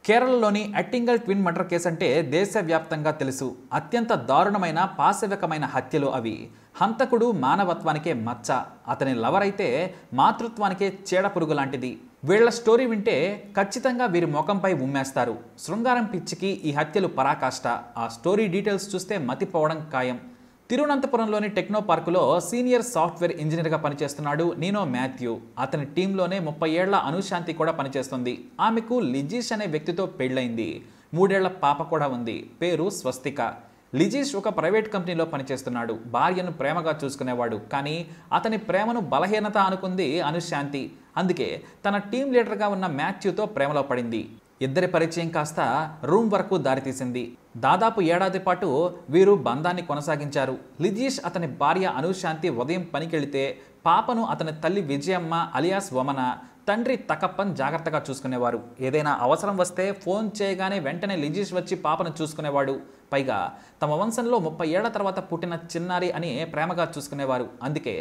కేరళలోని Attingal twin murder case అంటే దేశవ్యాప్తంగా తెలుసు. అత్యంత దారుణమైన పాశవికమైన హత్యలు అవి. హంతకుడు మానవత్వానికే మచ్చ, అతని లవర్ అయితే మాతృత్వానికే చీడపురుగు లాంటిది. వీళ్ల స్టోరీ వింటే ఖచ్చితంగా వీరి ముఖంపై ఉమ్మేస్తారు. శృంగారం పిచ్చికి ఈ హత్యలు పరాకాష్ట. ఆ స్టోరీ డీటెయిల్స్ చూస్తే మతిపోవడం ఖాయం. తిరువనంతపురంలోని టెక్నో పార్కులో సీనియర్ సాఫ్ట్వేర్ ఇంజనీర్గా పనిచేస్తున్నాడు నీనో మాథ్యూ. అతని టీంలోనే 30 ఏళ్ల అనుశాంతి కూడా పనిచేస్తుంది. ఆమెకు లిజీష్ అనే వ్యక్తితో పెళ్ళైంది. 3 ఏళ్ల పాప కూడా ఉంది. పేరు స్వస్తిక. లిజీష్ ఒక ప్రైవేట్ కంపెనీలో పనిచేస్తున్నాడు. భార్యను ప్రేమగా చూసుకునేవాడు. కానీ అతని ప్రేమను బలహీనత అనుకుంది అనుశాంతి. అందుకే తన టీం లీడర్గా ఉన్న మాథ్యూతో ప్రేమలో పడింది. ఇద్దరి పరిచయం కాస్త రూమ్ వరకు దారితీసింది. దాదాపు ఏడాది పాటు వీరు బంధాన్ని కొనసాగించారు. లిజీష్ అతని భార్య అనుశాంతి ఉదయం పనికెళితే పాపను అతని తల్లి విజయమ్మ అలియాస్ వమన, తండ్రి తకప్పన్ జాగ్రత్తగా చూసుకునేవారు. ఏదైనా అవసరం వస్తే ఫోన్ చేయగానే వెంటనే లిజీష్ వచ్చి పాపను చూసుకునేవాడు. పైగా తమ వంశంలో 30 ఏళ్ల తర్వాత పుట్టిన చిన్నారి అని ప్రేమగా చూసుకునేవారు. అందుకే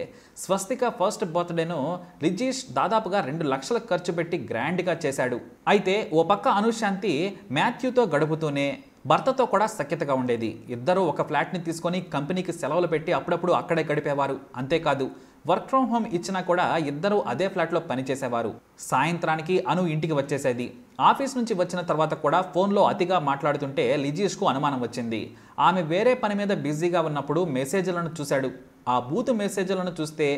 స్వస్తిక ఫస్ట్ బర్త్డేను లిజీష్ దాదాపుగా 2 లక్షలు ఖర్చు పెట్టి గ్రాండ్గా చేశాడు. అయితే ఓ పక్క అనుశాంతి మాథ్యూతో గడుపుతూనే భర్తతో కూడా సఖ్యతగా ఉండేది. ఇద్దరూ ఒక ఫ్లాట్ని తీసుకొని కంపెనీకి సెలవులు పెట్టి అప్పుడప్పుడు అక్కడే గడిపేవారు. అంతేకాదు, వర్క్ ఫ్రమ్ హోమ్ ఇచ్చినా కూడా ఇద్దరూ అదే ఫ్లాట్లో పనిచేసేవారు. సాయంత్రానికి అను ఇంటికి వచ్చేసేది. ఆఫీస్ నుంచి వచ్చిన తర్వాత కూడా ఫోన్లో అతిగా మాట్లాడుతుంటే లిజీష్కు అనుమానం వచ్చింది. ఆమె వేరే పని మీద బిజీగా ఉన్నప్పుడు మెసేజ్లను చూశాడు. ఆ బూతు మెసేజ్లను చూస్తే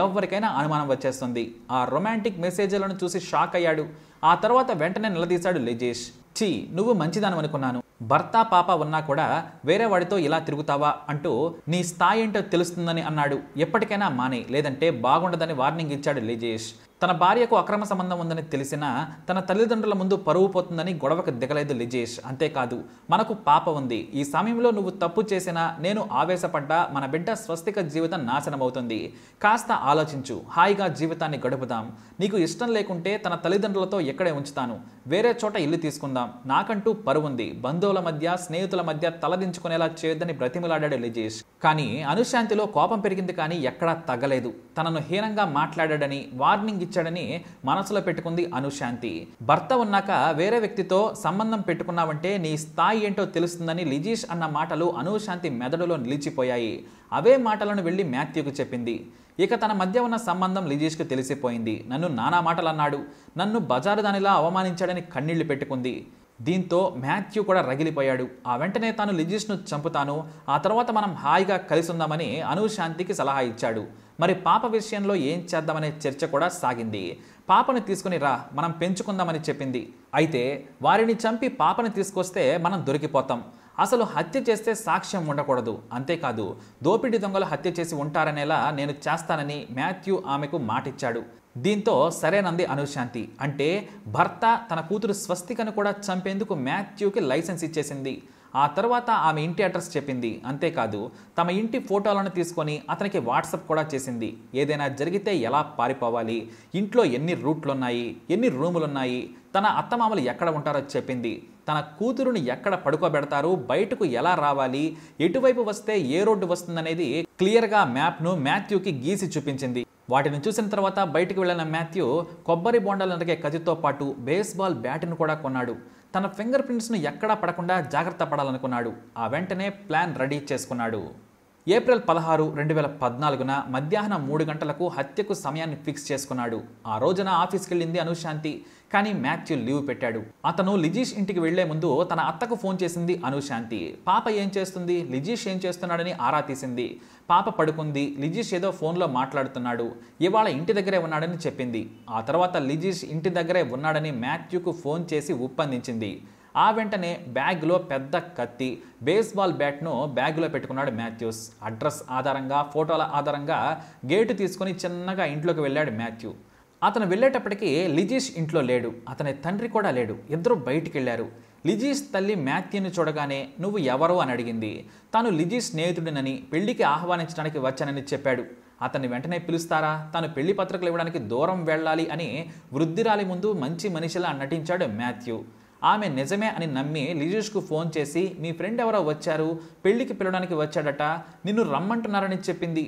ఎవరికైనా అనుమానం వచ్చేస్తుంది. ఆ రొమాంటిక్ మెసేజ్లను చూసి షాక్ అయ్యాడు. ఆ తర్వాత వెంటనే నిలదీశాడు లిజీష్. ఛీ, నువ్వు మంచిదానమనుకున్నాను. భర్త పాప ఉన్నా కూడా వేరే వాడితో ఇలా తిరుగుతావా అంటూ నీ స్థాయి ఏంటో తెలుస్తుందని అన్నాడు. ఎప్పటికైనా మానే, లేదంటే బాగుండదని వార్నింగ్ ఇచ్చాడు లిజీష్. తన భార్యకు అక్రమ సంబంధం ఉందని తెలిసినా తన తల్లిదండ్రుల ముందు పరువు పోతుందని గొడవకు దిగలేదు లిజీష్. అంతేకాదు, మనకు పాప ఉంది. ఈ సమయంలో నువ్వు తప్పు చేసినా నేను ఆవేశపడ్డా మన బిడ్డ స్వస్తిక జీవితం నాశనమవుతుంది. కాస్త ఆలోచించు, హాయిగా జీవితాన్ని గడుపుదాం. నీకు ఇష్టం లేకుంటే తన తల్లిదండ్రులతో ఎక్కడే ఉంచుతాను. వేరే చోట ఇల్లు తీసుకుందాం. నాకంటూ పరువుంది. బంధువుల మధ్య స్నేహితుల మధ్య తలదించుకునేలా చేయొద్దని బ్రతిమలాడాడు లిజీష్. కానీ అనుశాంతిలో కోపం పెరిగింది, కానీ ఎక్కడా తగ్గలేదు. తనను హీనంగా మాట్లాడాడని వార్నింగ్ ఇచ్చాడని మనసులో పెట్టుకుంది అనుశాంతి. భర్త ఉన్నాక వేరే వ్యక్తితో సంబంధం పెట్టుకున్నావంటే నీ స్థాయి ఏంటో తెలుస్తుందని లిజీష్ అన్న మాటలు అనుశాంతి మెదడులో నిలిచిపోయాయి. అవే మాటలను వెళ్ళి మాథ్యూకు చెప్పింది. ఇక తన మధ్య ఉన్న సంబంధం లిజీష్కు తెలిసిపోయింది. నన్ను నానా మాటలు అన్నాడు, నన్ను బజారు దానిలా అవమానించాడని కన్నీళ్లు పెట్టుకుంది. దీంతో మాథ్యూ కూడా రగిలిపోయాడు. ఆ వెంటనే తాను లిజీష్ను చంపుతాను, ఆ తర్వాత మనం హాయిగా కలిసి ఉందామని అనుశాంతికి సలహా ఇచ్చాడు. మరి పాప విషయంలో ఏం చేద్దామనే చర్చ కూడా సాగింది. పాపను తీసుకుని రా, మనం పెంచుకుందామని చెప్పింది. అయితే వారిని చంపి పాపని తీసుకొస్తే మనం దొరికిపోతాం. అసలు హత్య చేస్తే సాక్ష్యం ఉండకూడదు. అంతేకాదు, దోపిడీ దొంగలు హత్య చేసి ఉంటారనేలా నేను చేస్తానని మాథ్యూ ఆమెకు మాటిచ్చాడు. దీంతో సరేనంది అనుశాంతి. అంటే భర్త తన కూతురు స్వస్తికను కూడా చంపేందుకు మాథ్యూకి లైసెన్స్ ఇచ్చేసింది. ఆ తర్వాత ఆమె ఇంటి అడ్రస్ చెప్పింది. అంతేకాదు, తమ ఇంటి ఫోటోలను తీసుకొని అతనికి వాట్సాప్ కూడా చేసింది. ఏదైనా జరిగితే ఎలా పారిపోవాలి, ఇంట్లో ఎన్ని రూట్లున్నాయి, ఎన్ని రూములున్నాయి, తన అత్తమామలు ఎక్కడ ఉంటారో చెప్పింది. తన కూతురుని ఎక్కడ పడుకోబెడతారు, బయటకు ఎలా రావాలి, ఎటువైపు వస్తే ఏ రోడ్డు వస్తుందనేది క్లియర్గా మ్యాప్ను మాథ్యూకి గీసి చూపించింది. వాటిని చూసిన తర్వాత బయటకు వెళ్ళిన మాథ్యూ కొబ్బరి బొండాలు నరికే కత్తితో పాటు బేస్బాల్ బ్యాట్ను కూడా కొన్నాడు. తన ఫింగర్ ప్రింట్స్ను ఎక్కడా పడకుండా జాగ్రత్త పడాలనుకున్నాడు. ఆ వెంటనే ప్లాన్ రెడీ చేసుకున్నాడు. ఏప్రిల్ 16, 2014 మధ్యాహ్నం 3 గంటలకు హత్యకు సమయాన్ని ఫిక్స్ చేసుకున్నాడు. ఆ రోజున ఆఫీస్కి వెళ్ళింది అనుశాంతి. కానీ మాథ్యూ లీవ్ పెట్టాడు. అతను లిజీష్ ఇంటికి వెళ్లే ముందు తన అత్తకు ఫోన్ చేసింది అనుశాంతి. పాప ఏం చేస్తుంది, లిజీష్ ఏం చేస్తున్నాడని ఆరా తీసింది. పాప పడుకుంది, లిజీష్ ఏదో ఫోన్లో మాట్లాడుతున్నాడు, ఇవాళ ఇంటి దగ్గరే ఉన్నాడని చెప్పింది. ఆ తర్వాత లిజీష్ ఇంటి దగ్గరే ఉన్నాడని మాథ్యూకు ఫోన్ చేసి ఒప్పందించింది. ఆ వెంటనే బ్యాగ్లో పెద్ద కత్తి, బేస్బాల్ బ్యాట్ను బ్యాగ్లో పెట్టుకున్నాడు మాథ్యూస్. అడ్రస్ ఆధారంగా, ఫోటోల ఆధారంగా గేటు తీసుకుని చిన్నగా ఇంట్లోకి వెళ్ళాడు మాథ్యూ. అతను వెళ్ళేటప్పటికీ లిజీష్ ఇంట్లో లేడు, అతని తండ్రి కూడా లేడు. ఇద్దరు బయటికి వెళ్ళారు. లిజీష్ తల్లి మాథ్యూని చూడగానే నువ్వు ఎవరు అని అడిగింది. తాను లిజీష్ స్నేహితుడినని, పెళ్లికి ఆహ్వానించడానికి వచ్చానని చెప్పాడు. అతన్ని వెంటనే పిలుస్తారా, తాను పెళ్లి పత్రికలు ఇవ్వడానికి దూరం వెళ్ళాలి అని వృద్ధిరాలి ముందు మంచి మనిషిలా నటించాడు మాథ్యూ. ఆమె నిజమే అని నమ్మి లిజీష్కు ఫోన్ చేసి మీ ఫ్రెండ్ ఎవరో వచ్చారు, పెళ్లికి పిలవడానికి వచ్చాడట, నిన్ను రమ్మంటున్నారని చెప్పింది.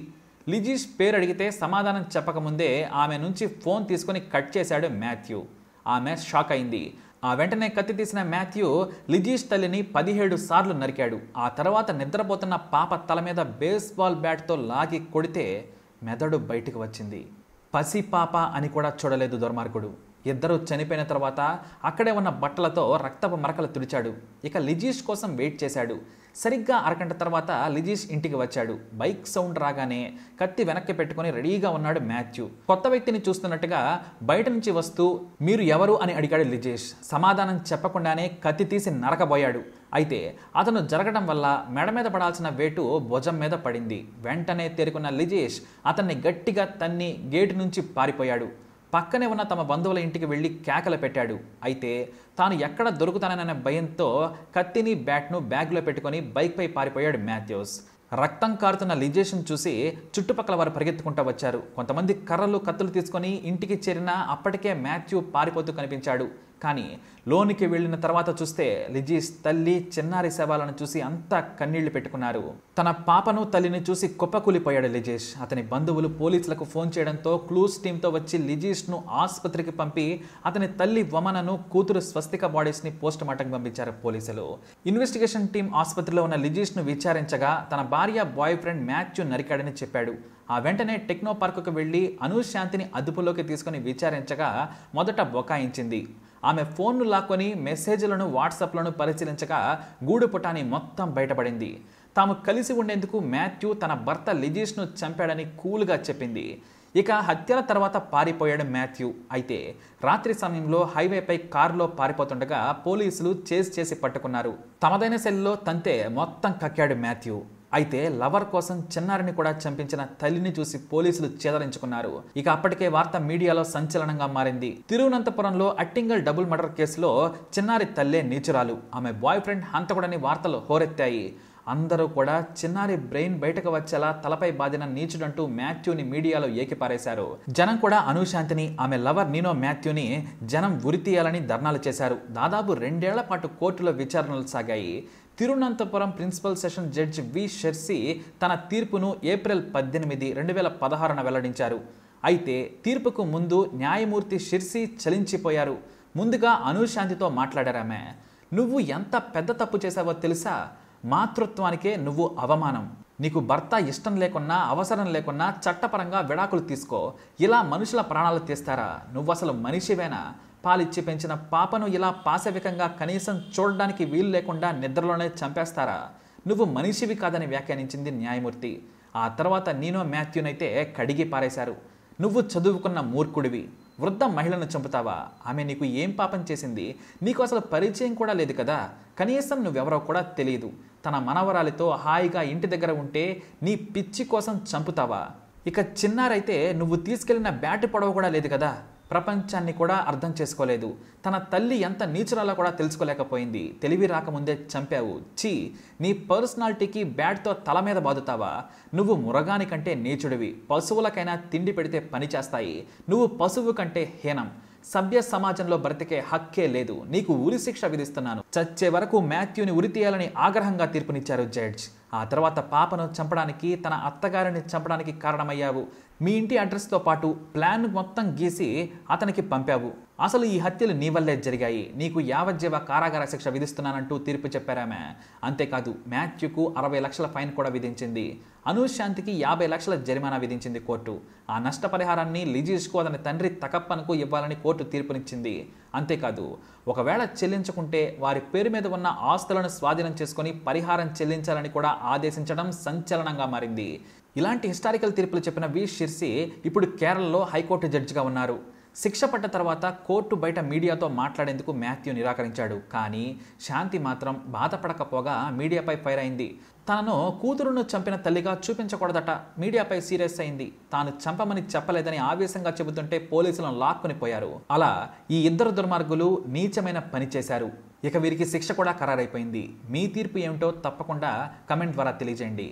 లిజీష్ పేరు అడిగితే సమాధానం చెప్పకముందే ఆమె నుంచి ఫోన్ తీసుకొని కట్ చేశాడు మాథ్యూ. ఆమె షాక్ అయింది. ఆ వెంటనే కత్తి తీసిన మాథ్యూ లిజీష్ తల్లిని 17 సార్లు నరికాడు. ఆ తర్వాత నిద్రపోతున్న పాప తల మీద బేస్బాల్ బ్యాట్తో లాగి కొడితే మెదడు బయటికి వచ్చింది. పసి పాప అని కూడా చూడలేదు దుర్మార్గుడు. ఇద్దరు చనిపోయిన తర్వాత అక్కడే ఉన్న బట్టలతో రక్తపు మరకలు తుడిచాడు. ఇక లిజీష్ కోసం వెయిట్ చేశాడు. సరిగ్గా అరగంట తర్వాత లిజీష్ ఇంటికి వచ్చాడు. బైక్ సౌండ్ రాగానే కత్తి వెనక్కి పెట్టుకుని రెడీగా ఉన్నాడు మాథ్యూ. కొత్త వ్యక్తిని చూస్తున్నట్టుగా బయట నుంచి వస్తూ మీరు ఎవరు అని అడిగాడు లిజీష్. సమాధానం చెప్పకుండానే కత్తి తీసి నరకబోయాడు. అయితే అతను జరగడం వల్ల మెడ మీద పడాల్సిన వేటు భుజం మీద పడింది. వెంటనే తేరుకున్న లిజీష్ అతన్ని గట్టిగా తన్ని గేటు నుంచి పారిపోయాడు. పక్కనే ఉన్న తమ బంధువుల ఇంటికి వెళ్ళి కేకలు పెట్టాడు. అయితే తాను ఎక్కడ దొరుకుతాననే భయంతో కత్తిని బ్యాట్ను బ్యాగ్లో పెట్టుకొని బైక్పై పారిపోయాడు మాథ్యూస్. రక్తం కారుతున్న లిజీష్ను చూసి చుట్టుపక్కల వారు పరిగెత్తుకుంటూ వచ్చారు. కొంతమంది కర్రలు కత్తులు తీసుకొని ఇంటికి చేరినా అప్పటికే మాథ్యూ పారిపోతూ కనిపించాడు. కానీ లోనికి వెళ్ళిన తర్వాత చూస్తే లిజీష్ తల్లి చిన్నారి శవాలను చూసి అంతా కన్నీళ్లు పెట్టుకున్నారు. తన పాపను తల్లిని చూసి కుప్పకూలిపోయాడు లిజీష్. అతని బంధువులు పోలీసులకు ఫోన్ చేయడంతో క్లూస్ టీంతో వచ్చి లిజీష్ను ఆసుపత్రికి పంపి అతని తల్లి వమనను కూతురు స్వస్తిక బాడీస్ని పోస్ట్ మార్టం పంపించారు పోలీసులు. ఇన్వెస్టిగేషన్ టీం ఆసుపత్రిలో ఉన్న లిజీష్ను విచారించగా తన భార్య బాయ్ ఫ్రెండ్ మాథ్యూ నరికాడని చెప్పాడు. ఆ వెంటనే టెక్నో పార్కుకు వెళ్లి అనూశాంతిని అదుపులోకి తీసుకుని విచారించగా మొదట బొకాయించింది. ఆమె ఫోన్ను లాక్కొని మెసేజ్లను వాట్సాప్లను పరిశీలించగా గూడు పుటాని మొత్తం బయటపడింది. తాము కలిసి ఉండేందుకు మాథ్యూ తన భర్త లిజీష్ను చంపాడని కూల్గా చెప్పింది. ఇక హత్యల తర్వాత పారిపోయాడు మాథ్యూ. అయితే రాత్రి సమయంలో హైవేపై కారులో పారిపోతుండగా పోలీసులు చేజ్ చేసి పట్టుకున్నారు. తమదైన సెల్లో తంతే మొత్తం కక్కాడు మాథ్యూ. అయితే లవర్ కోసం చిన్నారిని కూడా చంపించిన తల్లిని చూసి పోలీసులు చేదరించుకున్నారు. ఇక అప్పటికే వార్త మీడియాలో సంచలనంగా మారింది. తిరువనంతపురంలో అట్టింగల్ డబుల్ మర్డర్ కేసులో చిన్నారి తల్లే నీచురాలు, ఆమె బాయ్ ఫ్రెండ్ హంతకుడని వార్తలు హోరెత్తాయి. అందరూ కూడా చిన్నారి బ్రెయిన్ బయటకు వచ్చేలా తలపై బాధిన నీచుడంటూ మాథ్యూని మీడియాలో ఏకిపారేశారు. జనం కూడా అనూశాంతిని, ఆమె లవర్ నీనో మాథ్యూని జనం ఉరితీయాలని ధర్నాలు చేశారు. దాదాపు 2 ఏళ్ల పాటు కోర్టులో విచారణలు సాగాయి. తిరువనంతపురం ప్రిన్సిపల్ సెషన్ జడ్జి వి షెర్సీ తన తీర్పును ఏప్రిల్ 18, 2016న వెల్లడించారు. అయితే తీర్పుకు ముందు న్యాయమూర్తి షెర్సీ చలించిపోయారు. ముందుగా అనూశాంతితో మాట్లాడారామె. నువ్వు ఎంత పెద్ద తప్పు చేశావో తెలుసా? మాతృత్వానికే నువ్వు అవమానం. నీకు భర్త ఇష్టం లేకున్నా అవసరం లేకున్నా చట్టపరంగా విడాకులు తీసుకో. ఇలా మనుషుల ప్రాణాలు తీస్తారా? నువ్వు అసలు మనిషివేనా? పాలిచ్చి పెంచిన పాపను ఇలా పాశవికంగా కనీసం చూడడానికి వీలు లేకుండా నిద్రలోనే చంపేస్తారా? నువ్వు మనిషివి కాదని వ్యాఖ్యానించింది న్యాయమూర్తి. ఆ తర్వాత నీనో మాథ్యూనైతే కడిగి పారేశారు. నువ్వు చదువుకున్న మూర్ఖుడివి, వృద్ధ మహిళను చంపుతావా? ఆమె నీకు ఏం పాపం చేసింది? నీకు అసలు పరిచయం కూడా లేదు కదా, కనీసం నువ్వెవరో కూడా తెలియదు. తన మనవరాలితో హాయిగా ఇంటి దగ్గర ఉంటే నీ పిచ్చి కోసం చంపుతావా? ఇక చిన్నారైతే నువ్వు తీసుకెళ్లిన బ్యాట్ పొడవు కూడా లేదు కదా, ప్రపంచాన్ని కూడా అర్థం చేసుకోలేదు. తన తల్లి ఎంత నీచురాలో కూడా తెలుసుకోలేకపోయింది. తెలివి రాకముందే చంపావు. ఛీ, నీ పర్సనాలిటీకి బ్యాట్తో తల మీద బాదుతావా? నువ్వు మురగాని కంటే నీచుడివి. పశువులకైనా తిండి పెడితే పని చేస్తాయి. నువ్వు పశువు కంటే హీనం. సభ్య సమాజంలో బ్రతికే హక్కే లేదు. నీకు ఉరి శిక్ష విధిస్తున్నాను. చచ్చే వరకు మాథ్యూని ఉరి తీయాలని ఆగ్రహంగా తీర్పునిచ్చారు జడ్జ్. ఆ తర్వాత పాపను చంపడానికి, తన అత్తగారిని చంపడానికి కారణమయ్యావు. మీ ఇంటి అడ్రస్తో పాటు ప్లాన్ మొత్తం గీసి అతనికి పంపావు. అసలు ఈ హత్యలు నీ వల్లే జరిగాయి. నీకు యావజ్జీవ కారాగార శిక్ష విధిస్తున్నానంటూ తీర్పు చెప్పారామె. అంతేకాదు మాథ్యూకు 60 లక్షల ఫైన్ కూడా విధించింది. అనూశాంతికి 50 లక్షల జరిమానా విధించింది కోర్టు. ఆ నష్టపరిహారాన్ని లిజీష్కు అతని తండ్రి తకప్పనకు ఇవ్వాలని కోర్టు తీర్పునిచ్చింది. అంతేకాదు ఒకవేళ చెల్లించుకుంటే వారి పేరు మీద ఉన్న ఆస్తులను స్వాధీనం చేసుకుని పరిహారం చెల్లించాలని కూడా ఆదేశించడం సంచలనంగా మారింది. ఇలాంటి హిస్టారికల్ తీర్పులు చెప్పిన వి షెర్సీ ఇప్పుడు కేరళలో హైకోర్టు జడ్జిగా ఉన్నారు. శిక్ష పడ్డ తర్వాత కోర్టు బయట మీడియాతో మాట్లాడేందుకు మాథ్యూ నిరాకరించాడు. కానీ శాంతి మాత్రం బాధపడకపోగా మీడియాపై ఫైర్ అయింది. తనను కూతురును చంపిన తల్లిగా చూపించకూడదట. మీడియాపై సీరియస్ అయింది. తాను చంపమని చెప్పలేదని ఆవేశంగా చెబుతుంటే పోలీసులను లాక్కుని పోయారు. అలా ఈ ఇద్దరు దుర్మార్గులు నీచమైన పని చేశారు. ఇక వీరికి శిక్ష కూడా ఖరారైపోయింది. మీ తీర్పు ఏమిటో తప్పకుండా కమెంట్ ద్వారా తెలియజేయండి.